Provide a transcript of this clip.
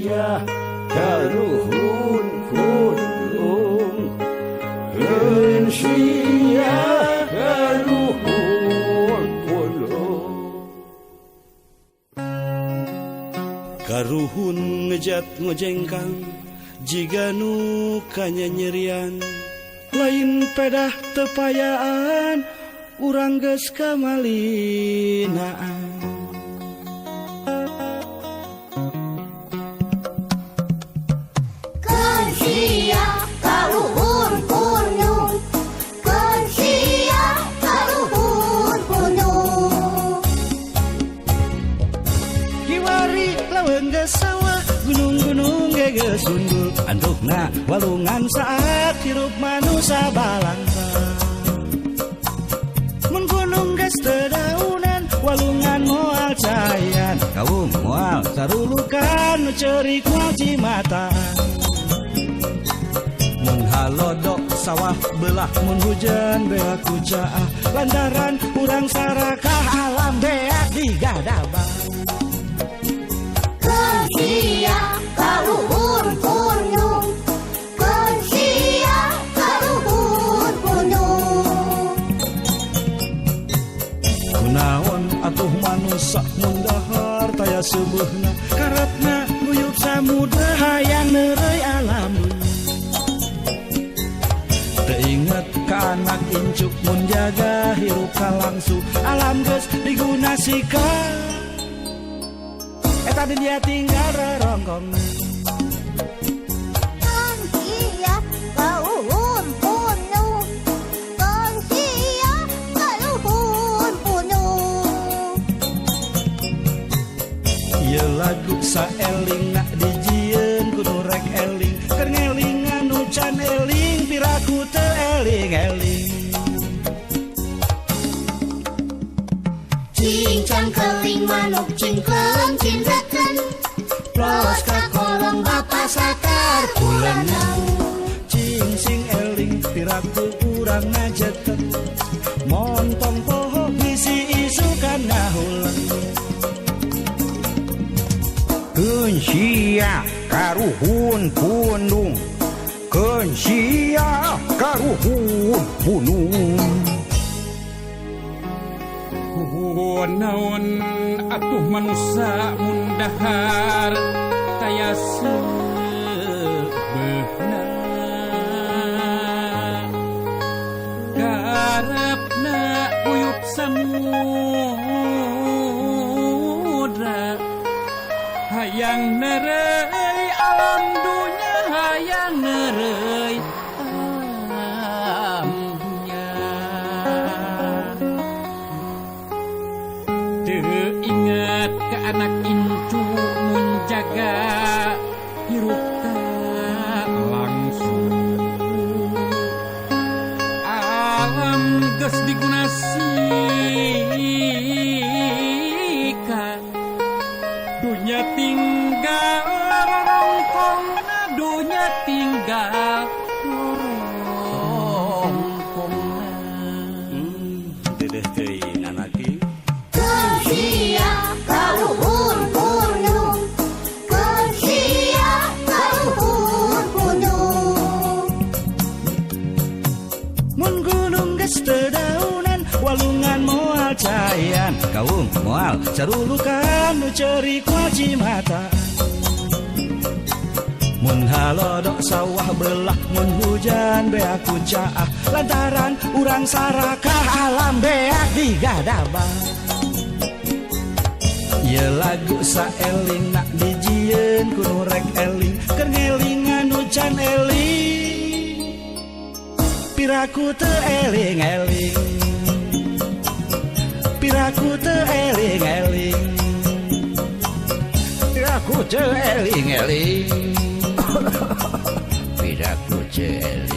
sia karuhun kunung keun sia karuhun kunung karuhun ngejat ngojengkang jiga nu kanyanyerian lain pedah tepayaan urang geus kamalinaan keun sia karuhun kunung keun sia karuhun kunung kiwari laweung geus sawah gunung-gunung geus sundul andukna walungan saat hirup manusia balangsa mun gunung geus teu daunan walungan moal cayan kaum moal sarulukan nu ceurik moal cimataan mun halodok sawah belah mun hujan beak kucaah lantaran urang sarakah alam beak digadabah keun sia karuhun kunung keun sia karuhun kunung kunaon atuh manusia mun dahar taya seubeuna karepna guyup samudra hayang neureuy alam teu inget ka anak incuk mun jaga hirup kalangsu alam geus digunasikeun eta dia tinggal rerongkongna keun sia karuhun kunung keun sia karuhun kunung ieu lagu saelingna dijieun kudu rek eling keur ngelingan nu can eling piraku teu eling-eling cincang keling manuk cingkleng cindekeun plos ka kolong bapa sakar kulanang cing sing eling piraku urang ngajekeun montong poho bisi isukan ngahulang keun sia karuhun kunung keun sia karuhun kunung naon atuh manusia mundahar taya sebeuna garepna uyup samudra hayang nereuy alam dunya hayang nereuy alam dunya teu inget ke anak incu mun jaga hirup langsung alam geus digunasikeun dunya tinggal rorongkongna dunya tinggal rorongkongna dedeh teuing anaki keun sia karuhun kunung keun sia karuhun kunung mun gunung geus teu daunan walungan moal cayan kaum moal sarulukan nu ceurik moal cimataan mun halodok sawah belah mun hujan beak kucaah lantaran urang sarakah alam beak digadabah ieu lagu saelingna dijieun kudu rek eling keur ngelingan nu can eling piraku teu eling-eling piraku teu eling-eling piraku teu eling-eling piraku teu eling